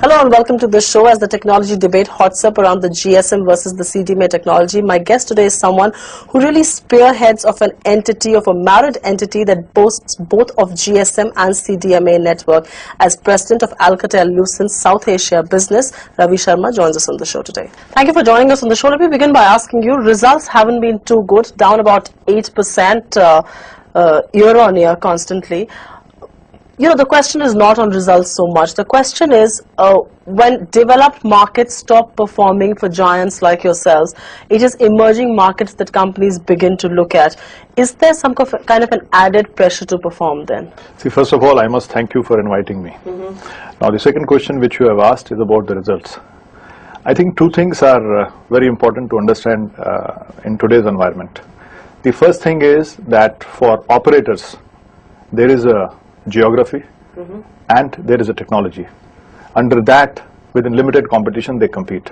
Hello and welcome to the show. As the technology debate hots up around the GSM versus the CDMA technology, my guest today is someone who really spearheads of an entity, of a married entity that boasts both of GSM and CDMA network. As president of Alcatel-Lucent's South Asia business, Ravi Sharma joins us on the show today. Thank you for joining us on the show. Let me begin by asking you, results haven't been too good, down about 8% year on year constantly. You know, the question is not on results so much. The question is, when developed markets stop performing for giants like yourselves, it is emerging markets that companies begin to look at. Is there some kind of an added pressure to perform then? See, first of all, I must thank you for inviting me. Now, the second question which you have asked is about the results. I think two things are very important to understand in today's environment. The first thing is that for operators, there is a geography and there is a technology. Under that, within limited competition, they compete.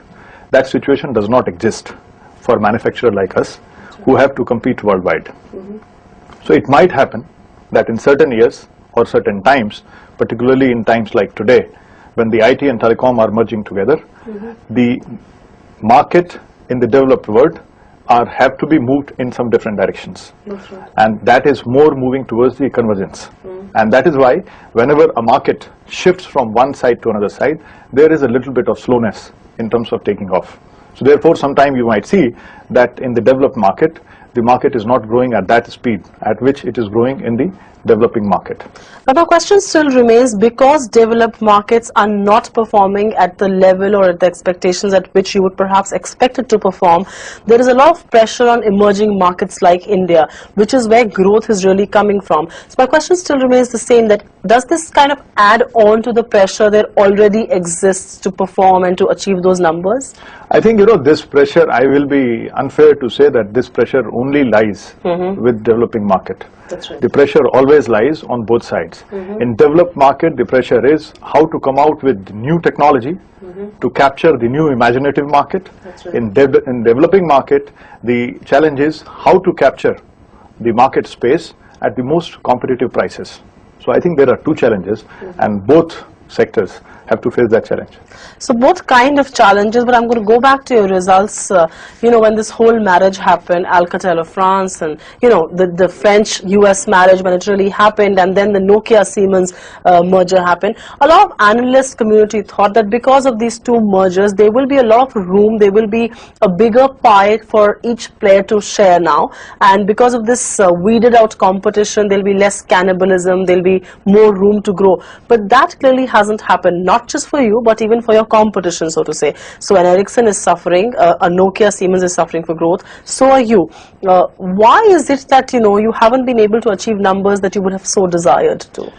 That situation does not exist for manufacturers like us who have to compete worldwide. So it might happen that in certain years or certain times, particularly in times like today, when the IT and telecom are merging together, the market in the developed world have to be moved in some different directions. And that is more moving towards the convergence. And that is why whenever a market shifts from one side to another side, there is a little bit of slowness in terms of taking off. So therefore, sometime you might see that in the developed market, the market is not growing at that speed at which it is growing in the developing market. But my question still remains, because developed markets are not performing at the level or at the expectations at which you would perhaps expect it to perform, there is a lot of pressure on emerging markets like India, which is where growth is really coming from. So my question still remains the same, that does this kind of add on to the pressure that already exists to perform and to achieve those numbers? I think, you know, this pressure, I will be unfair to say that this pressure only lies with developing market. That's right. The pressure always lies on both sides. In developed market, the pressure is how to come out with new technology to capture the new imaginative market. That's right. In developing market, the challenge is how to capture the market space at the most competitive prices. So I think there are two challenges and both sectors have to face that challenge. So both kind of challenges, but I'm going to go back to your results. You know, when this whole marriage happened, Alcatel of France and, you know, the French-US marriage, when it really happened, and then the Nokia-Siemens merger happened, a lot of analyst community thought that because of these two mergers, there will be a lot of room, there will be a bigger pie for each player to share now. And because of this weeded out competition, there will be less cannibalism, there will be more room to grow. But that clearly hasn't happened, not just for you, but even for your competition, so to say. So when Ericsson is suffering, a Nokia Siemens is suffering for growth, so are you. Why is it that, you know, you haven't been able to achieve numbers that you would have so desired to?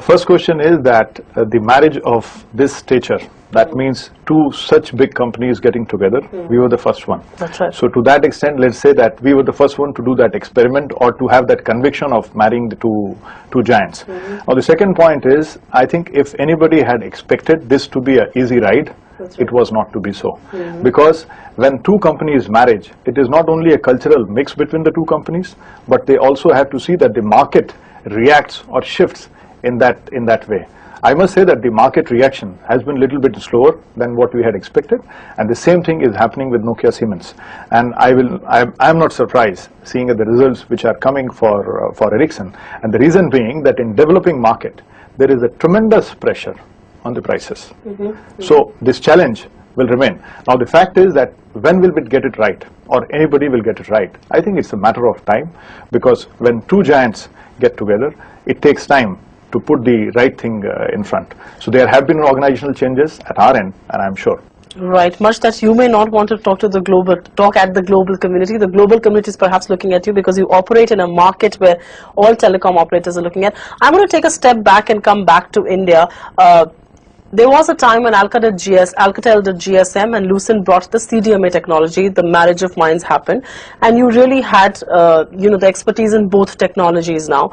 First question is that the marriage of this stature, that means two such big companies getting together, we were the first one. That's right. So to that extent, let's say that we were the first one to do that experiment or to have that conviction of marrying the two giants. Now the second point is, I think if anybody had expected this to be an easy ride, it was not to be so. Because when two companies marry, it is not only a cultural mix between the two companies, but they also have to see that the market reacts or shifts in that way. I must say that the market reaction has been a little bit slower than what we had expected, and the same thing is happening with Nokia Siemens. And I'm not surprised seeing the results which are coming for Ericsson, and the reason being that in developing market there is a tremendous pressure on the prices. So this challenge will remain. Now the fact is that when will we get it right, or anybody will get it right? I think it's a matter of time, because when two giants get together, it takes time to put the right thing in front. So there have been organizational changes at our end, and I'm sure. Right, much that you may not want to talk at the global community. The global community is perhaps looking at you because you operate in a market where all telecom operators are looking at. I'm going to take a step back and come back to India. There was a time when Alcatel did GSM and Lucent brought the CDMA technology. The marriage of minds happened, and you really had, you know, the expertise in both technologies now.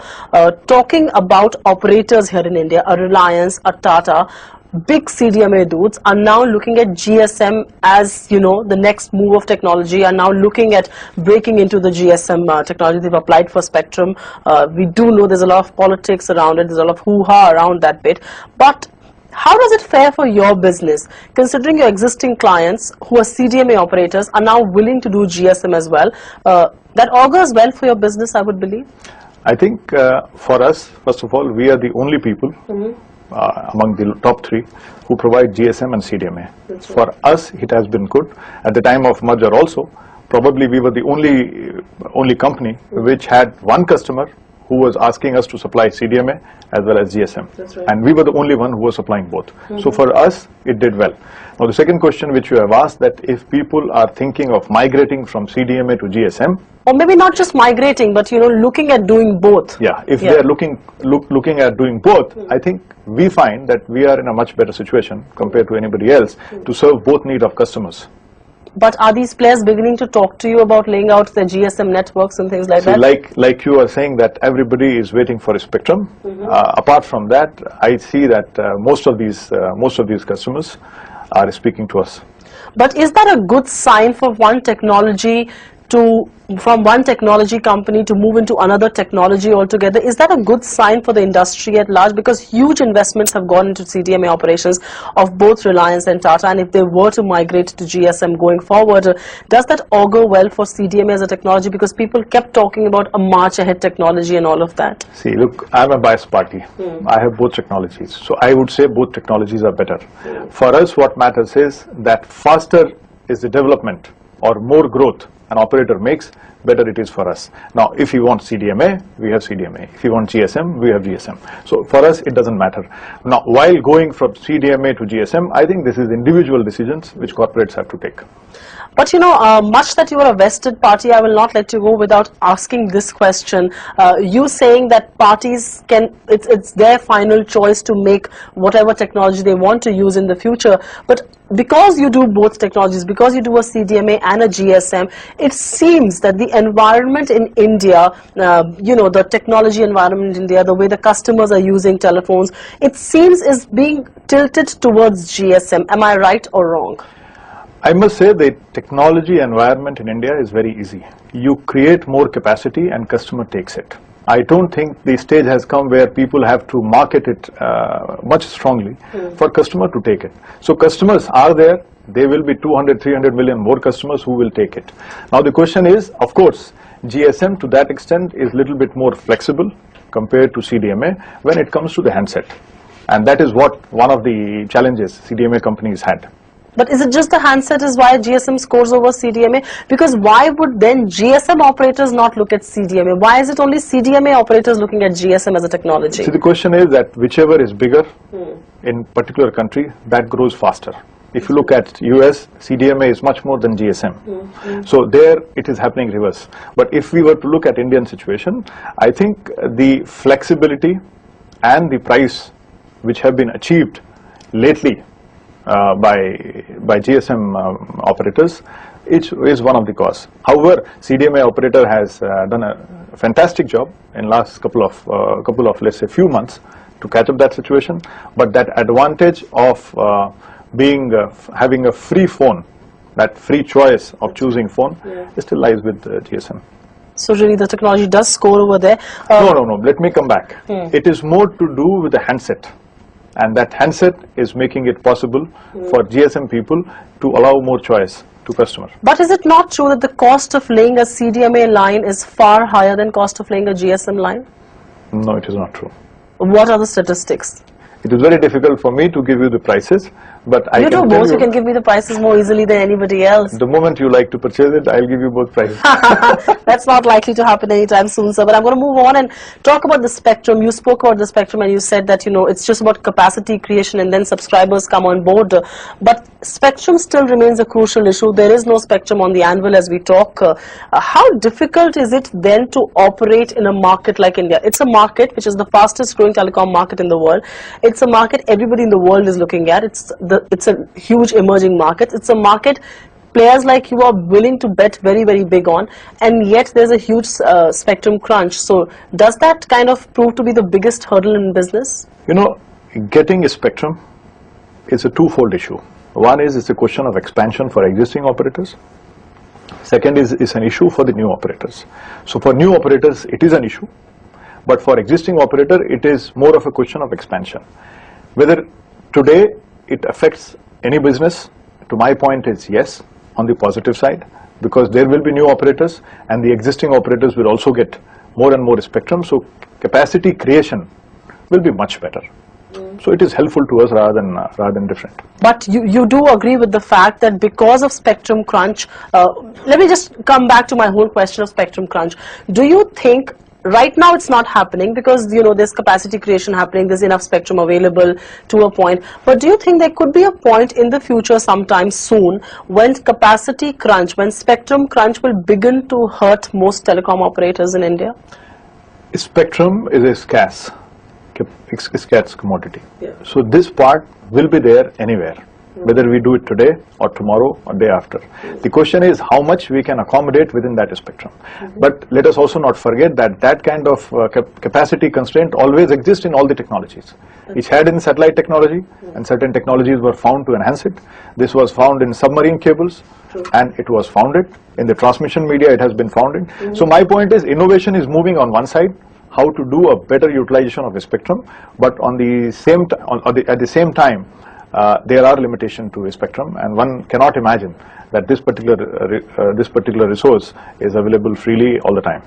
Talking about operators here in India, a Reliance, a Tata, big CDMA dudes are now looking at GSM as, you know, the next move of technology, are now looking at breaking into the GSM technology. They've applied for spectrum. We do know there's a lot of politics around it. There's a lot of hoo-ha around that bit. But How does it fare for your business, considering your existing clients who are CDMA operators are now willing to do GSM as well? That augurs well for your business, I would believe. I think for us, first of all, we are the only people among the top 3 who provide GSM and CDMA. That's right. For us, it has been good. At the time of merger also, probably we were the only company which had one customer who was asking us to supply CDMA as well as GSM. That's right. And we were the only one who was supplying both. So for us, it did well. Now the second question which you have asked, that if people are thinking of migrating from CDMA to GSM, or maybe not just migrating, but looking at doing both. yeah, if they are looking at doing both, I think we find that we are in a much better situation compared to anybody else to serve both need of customers. But are these players beginning to talk to you about laying out their GSM networks and things like that? Like you are saying that everybody is waiting for a spectrum. Apart from that, I see that most of these customers are speaking to us. But is that a good sign for one technology from one technology company to move into another technology altogether? Is that a good sign for the industry at large? Because huge investments have gone into CDMA operations of both Reliance and Tata, and if they were to migrate to GSM going forward, does that augur well for CDMA as a technology? Because people kept talking about a march ahead technology and all of that. See, look, I'm a biased party. I have both technologies. So I would say both technologies are better. For us, what matters is that faster is the development or more growth an operator makes, better it is for us. Now, if you want CDMA, we have CDMA. If you want GSM, we have GSM. So for us, it doesn't matter. Now, while going from CDMA to GSM, I think this is individual decisions which corporates have to take. But much that you are a vested party, I will not let you go without asking this question. You saying that parties it's their final choice to make whatever technology they want to use in the future. But because you do both technologies, because you do a CDMA and a GSM, it seems that the environment in India, the technology environment in India, the way the customers are using telephones, it seems is being tilted towards GSM. Am I right or wrong? I must say the technology environment in India is very easy. You create more capacity and customer takes it. I don't think the stage has come where people have to market it much strongly for customer to take it. So customers are there. There will be 200, 300 million more customers who will take it. Now the question is, of course, GSM to that extent is a little bit more flexible compared to CDMA when it comes to the handset. And that is what one of the challenges CDMA companies had. But is it just the handset is why GSM scores over CDMA? Because why would then GSM operators not look at CDMA? Why is it only CDMA operators looking at GSM as a technology? See, the question is that whichever is bigger in particular country, that grows faster. If you look at US, CDMA is much more than GSM. So there it is happening reverse. But if we were to look at Indian situation, I think the flexibility and the price which have been achieved lately by GSM operators, it is one of the cause. However, CDMA operator has done a fantastic job in last couple of let's say few months to catch up that situation. But that advantage of having a free phone, that free choice of choosing phone, still lies with GSM. So really the technology does score over there. No. Let me come back. It is more to do with the handset. And that handset is making it possible for GSM people to allow more choice to customers. But is it not true that the cost of laying a CDMA line is far higher than cost of laying a GSM line? No, it is not true. What are the statistics? It is very difficult for me to give you the prices, but I can tell you... You do both, you can give me the prices more easily than anybody else. The moment you like to purchase it, I'll give you both prices. That's not likely to happen anytime soon, sir. But I'm going to move on and talk about the spectrum. You spoke about the spectrum and you said that, it's just about capacity creation and then subscribers come on board. But spectrum still remains a crucial issue. There is no spectrum on the anvil as we talk. How difficult is it then to operate in a market like India? It's a market which is the fastest growing telecom market in the world. It's a market everybody in the world is looking at. It's a huge emerging market. It's a market players like you are willing to bet very, very big on, and yet there's a huge spectrum crunch. So does that kind of prove to be the biggest hurdle in business? Getting a spectrum is a twofold issue. One is it's a question of expansion for existing operators. Second is an issue for the new operators. So for new operators, it is an issue. But for existing operator, it is more of a question of expansion. Whether Today, it affects any business. To my point is yes, on the positive side, because there will be new operators and the existing operators will also get more and more spectrum. So capacity creation will be much better. So it is helpful to us rather than different. But you do agree with the fact that because of spectrum crunch, let me just come back to my whole question of spectrum crunch. Do you think right now it's not happening because, you know, there's capacity creation happening, there's enough spectrum available to a point, but do you think there could be a point in the future sometime soon when capacity crunch, when spectrum crunch will begin to hurt most telecom operators in India? Spectrum is a scarce commodity. Yeah. So this part will be there anywhere, whether we do it today or tomorrow or day after. The question is how much we can accommodate within that spectrum. But let us also not forget that that kind of capacity constraint always exists in all the technologies. It had in satellite technology, and certain technologies were found to enhance it. This was found in submarine cables, and it was founded in the transmission media. It has been founded. So my point is, innovation is moving on one side, how to do a better utilization of the spectrum, but on the same at the same time, there are limitations to a spectrum, and one cannot imagine that this particular resource is available freely all the time.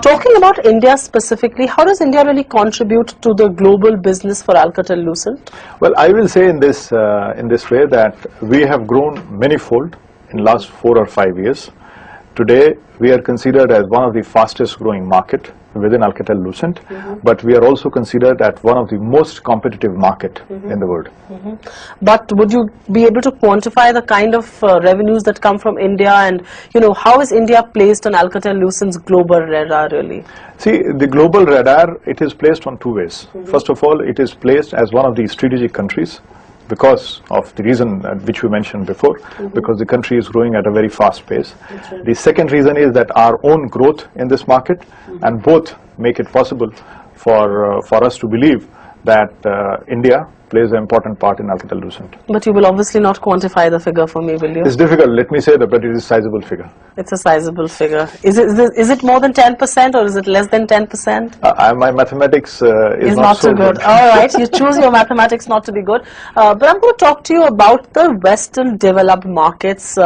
Talking about India specifically, how does India really contribute to the global business for Alcatel-Lucent? Well, I will say in this way that we have grown manyfold in last 4 or 5 years. Today, we are considered as one of the fastest growing market within Alcatel-Lucent, but we are also considered as one of the most competitive market in the world. But would you be able to quantify the kind of revenues that come from India, and you know, how is India placed on Alcatel-Lucent's global radar really? See, the global radar, it is placed on 2 ways. First of all, it is placed as one of the strategic countries because of the reason which we mentioned before, because the country is growing at a very fast pace. Right. The second reason is that our own growth in this market, and both make it possible for us to believe that India plays an important part in Alcatel-Lucent. But you will obviously not quantify the figure for me, will you? It's difficult, let me say that, but it is a sizable figure. It's a sizable figure. Is it more than 10% or is it less than 10%? My mathematics is not so good. All right, you choose your mathematics not to be good. But I'm going to talk to you about the Western developed markets.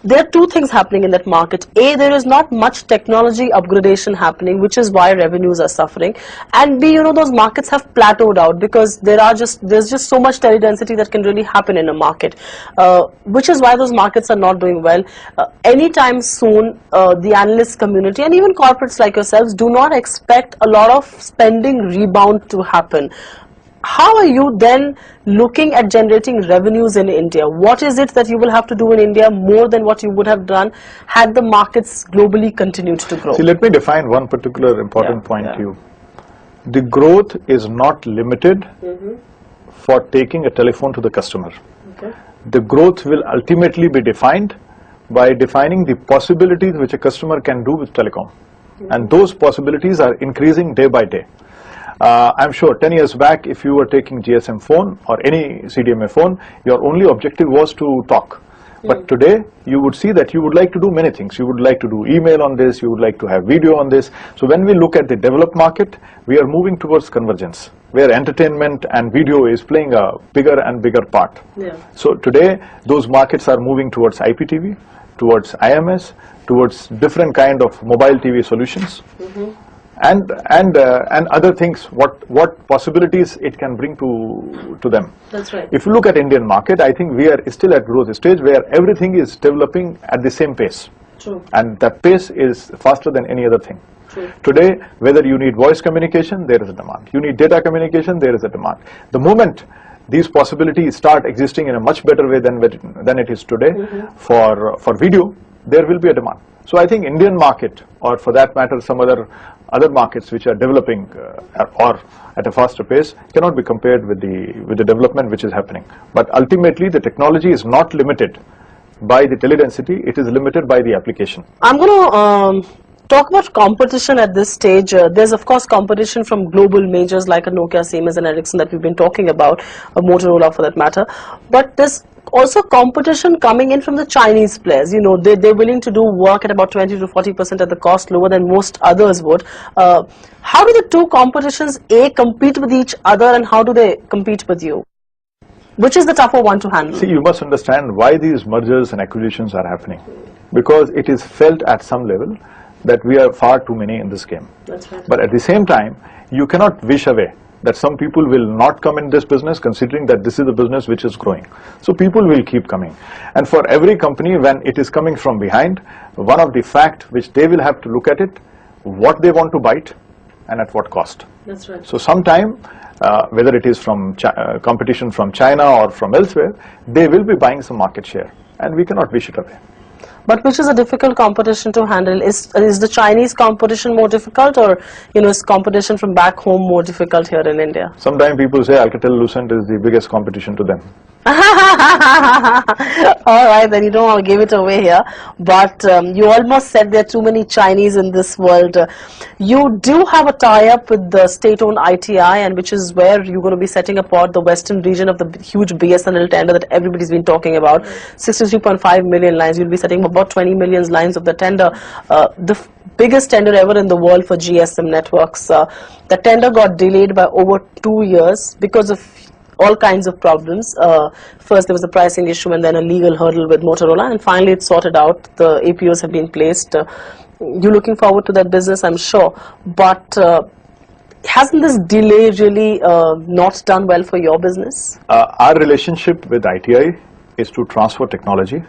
There are 2 things happening in that market. A, there is not much technology upgradation happening, which is why revenues are suffering. And B, you know, those markets have plateaued out because there's just so much tele-density that can really happen in a market, which is why those markets are not doing well. Anytime soon, the analyst community and even corporates like yourselves do not expect a lot of spending rebound to happen. How are you then looking at generating revenues in India? What is it that you will have to do in India more than what you would have done had the markets globally continued to grow? See, let me define one particular important point to you. The growth is not limited for taking a telephone to the customer. Okay. The growth will ultimately be defined by defining the possibilities which a customer can do with telecom. And those possibilities are increasing day by day. I'm sure 10 years back, if you were taking GSM phone or any CDMA phone, your only objective was to talk. But today, you would see that you would like to do many things. You would like to do email on this, you would like to have video on this. So when we look at the developed market, we are moving towards convergence, where entertainment and video is playing a bigger and bigger part. Yeah. So today, those markets are moving towards IPTV, towards IMS, towards different kind of mobile TV solutions. And other things, what possibilities it can bring to them. That's right. If you look at Indian market, I think we are still at growth stage where everything is developing at the same pace. True. And that pace is faster than any other thing. True. Today, whether you need voice communication, there is a demand. You need data communication, there is a demand. The moment these possibilities start existing in a much better way than it is today for video, there will be a demand. So I think Indian market, or for that matter some other markets which are developing or at a faster pace, cannot be compared with the development which is happening. But ultimately the technology is not limited by the teledensity, it is limited by the application. I'm going to talk about competition at this stage. There's of course competition from global majors like a Nokia, Siemens and Ericsson that we've been talking about, a Motorola for that matter. But there's also competition coming in from the Chinese players. You know, they're willing to do work at about 20 to 40% at the cost lower than most others would. How do the two competitions compete with each other, and how do they compete with you? Which is the tougher one to handle? See, you must understand why these mergers and acquisitions are happening. Because it is felt at some level that we are far too many in this game. That's right. But at the same time, you cannot wish away that some people will not come in this business, considering that this is a business which is growing. So people will keep coming. And for every company, when it is coming from behind, one of the fact which they will have to look at it, what they want to bite and at what cost. That's right. So sometime, whether it is from competition from China or from elsewhere, they will be buying some market share, and we cannot wish it away. But which is a difficult competition to handle? Is the Chinese competition more difficult, or is competition from back home more difficult here in India? Sometimes people say Alcatel-Lucent is the biggest competition to them. All right, then you don't want to give it away here, but you almost said there are too many Chinese in this world. You do have a tie-up with the state-owned ITI, and which is where you're going to be setting apart the western region of the huge BSNL tender that everybody's been talking about. 63.5 million lines. You'll be setting about 20 million lines of the tender. The biggest tender ever in the world for GSM networks. The tender got delayed by over 2 years because of all kinds of problems. First there was a pricing issue, and then a legal hurdle with Motorola, and finally it's sorted out. The APOs have been placed. You're looking forward to that business, I'm sure, but hasn't this delay really not done well for your business? Our relationship with ITI is to transfer technology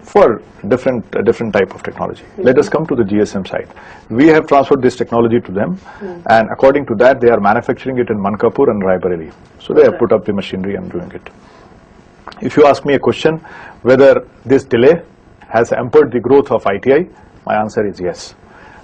for different type of technology. Let us come to the GSM side. We have transferred this technology to them, and according to that, they are manufacturing it in Mankapur and Raebareli. So they have put up the machinery and doing it. If you ask me a question whether this delay has hampered the growth of ITI, my answer is yes.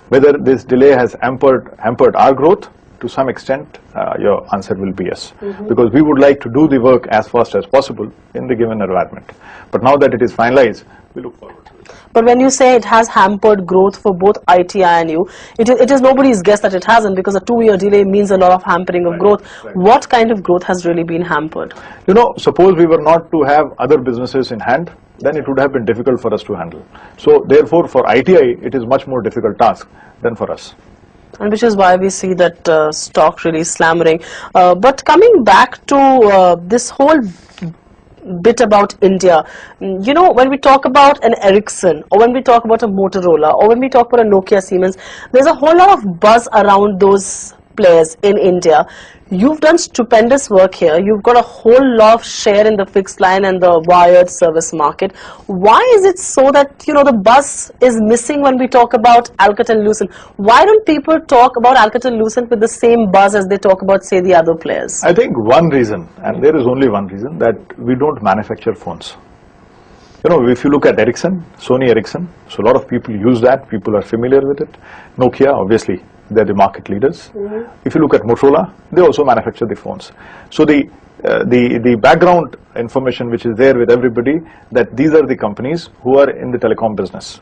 Whether this delay has hampered our growth, to some extent, your answer will be yes. Because we would like to do the work as fast as possible in the given environment. But now that it is finalized, we look forward to it. But when you say it has hampered growth for both ITI and you, it is nobody's guess that it hasn't, because a 2-year delay means a lot of hampering of growth. Right. What kind of growth has really been hampered? Suppose we were not to have other businesses in hand, then it would have been difficult for us to handle. So therefore, for ITI, it is much more difficult task than for us. And which is why we see that stock really slamming. But coming back to this whole bit about India, when we talk about an Ericsson, or when we talk about a Motorola, or when we talk about a Nokia, Siemens, there's a whole lot of buzz around those players in India. You've done stupendous work here. You've got a whole lot of share in the fixed line and the wired service market. Why is it so that, the buzz is missing when we talk about Alcatel-Lucent? Why don't people talk about Alcatel-Lucent with the same buzz as they talk about, say, the other players? I think one reason, and there is only one reason, that we don't manufacture phones. If you look at Ericsson, Sony Ericsson, so a lot of people use that, people are familiar with it. Nokia, obviously, they're the market leaders. If you look at Motorola, they also manufacture the phones. So the background information which is there with everybody, that these are the companies who are in the telecom business.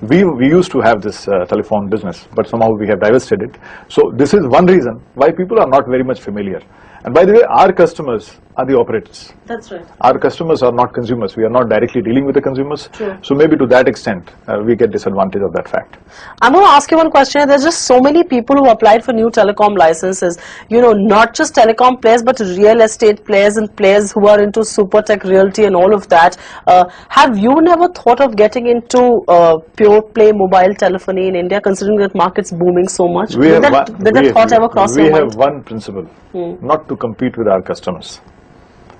We used to have this telephone business, but somehow we have divested it. So this is one reason why people are not very much familiar. And by the way, our customers are the operators. That's right. Our customers are not consumers. We are not directly dealing with the consumers. True. So maybe to that extent, we get disadvantage of that fact. I'm going to ask you one question. There's just so many people who applied for new telecom licenses. Not just telecom players, but real estate players and players who are into super tech realty and all of that. Have you never thought of getting into pure play mobile telephony in India, considering that market's booming so much? Did that thought ever cross your mind? We have one principle, not to compete with our customers.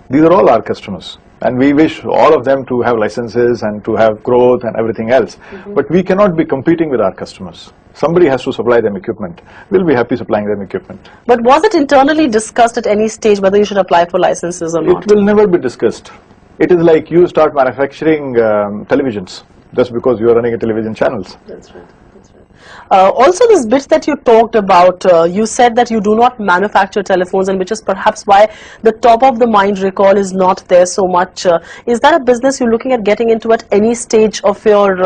These are all our customers, and we wish all of them to have licenses and to have growth and everything else. But we cannot be competing with our customers. Somebody has to supply them equipment. We'll be happy supplying them equipment. But was it internally discussed at any stage whether you should apply for licenses or not? It will never be discussed. It is like you start manufacturing televisions just because you are running a television channels. That's right. That's right. Also, this bit that you talked about, you said that you do not manufacture telephones, and which is perhaps why the top of the mind recall is not there so much. Is that a business you're looking at getting into at any stage of your,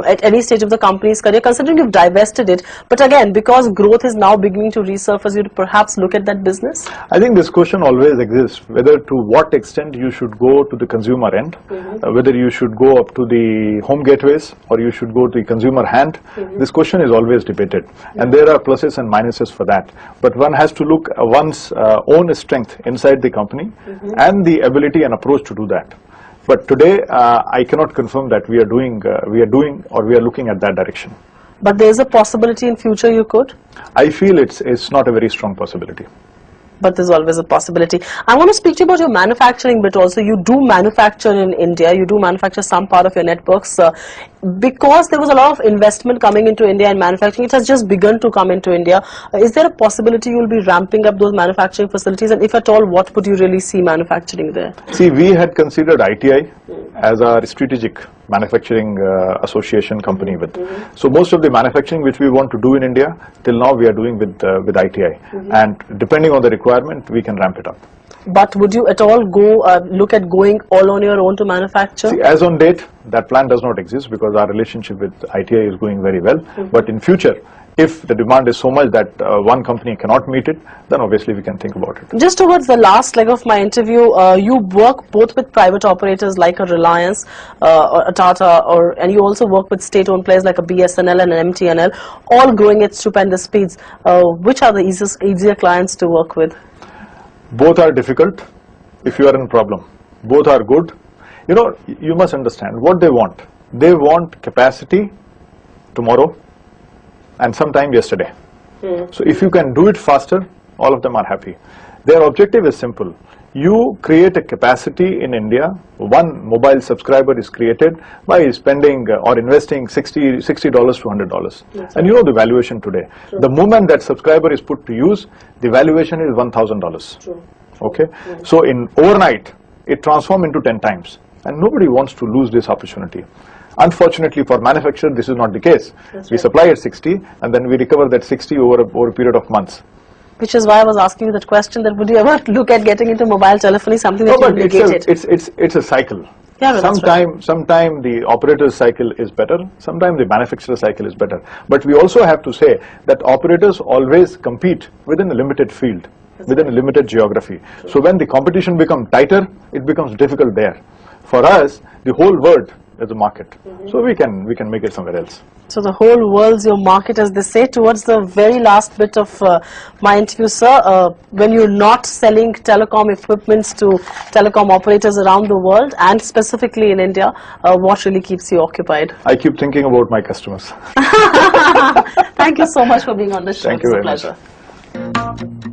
at any stage of the company's career, considering you've divested it? But again, because growth is now beginning to resurface, you'd perhaps look at that business? I think this question always exists, whether to what extent you should go to the consumer end, whether you should go up to the home gateways or you should go to the consumer hand. This question is always debated, and there are pluses and minuses for that. But one has to look at one's own strength inside the company and the ability and approach to do that. But today, I cannot confirm that we are doing or we are looking at that direction. But there is a possibility in future you could? I feel it's not a very strong possibility. But there's always a possibility. I want to speak to you about your manufacturing bit also. You do manufacture in India. You do manufacture some part of your networks. Because there was a lot of investment coming into India and manufacturing, it has just begun to come into India. Is there a possibility you will be ramping up those manufacturing facilities? And if at all, what would you really see manufacturing there? See, we had considered ITI as our strategic manufacturing association company with. So most of the manufacturing which we want to do in India, till now we are doing with ITI. And depending on the requirement, we can ramp it up. But would you at all go look at going all on your own to manufacture? See, as on date, that plan does not exist because our relationship with ITI is going very well. But in future, if the demand is so much that one company cannot meet it, then obviously we can think about it. Just towards the last leg of my interview, you work both with private operators like a Reliance or a Tata, and you also work with state-owned players like a BSNL and an MTNL, all growing at stupendous speeds. Which are the easier clients to work with? Both are difficult if you are in a problem. Both are good. You know, you must understand what they want. They want capacity tomorrow and sometime yesterday. So if you can do it faster, all of them are happy. Their objective is simple. You create a capacity in India, one mobile subscriber is created by spending or investing $60 to $100. And you know the valuation today. The moment that subscriber is put to use, the valuation is $1,000. Okay? So in overnight, it transforms into 10 times. And nobody wants to lose this opportunity. Unfortunately for manufacturer, this is not the case. We supply at 60 and then we recover that 60 over a period of months. Which is why I was asking you that question, that would you ever look at getting into mobile telephony, something that you negated? It's a cycle. Yeah, sometime the operator's cycle is better, sometimes the manufacturer's cycle is better. But we also have to say that operators always compete within a limited field, within a limited geography. So when the competition becomes tighter, it becomes difficult there. For us, the whole world is a market. So we can make it somewhere else. So the whole world's your market, as they say. Towards the very last bit of my interview, sir, when you're not selling telecom equipments to telecom operators around the world and specifically in India, what really keeps you occupied? I keep thinking about my customers. Thank you so much for being on the show. Thank you very much. It's a pleasure.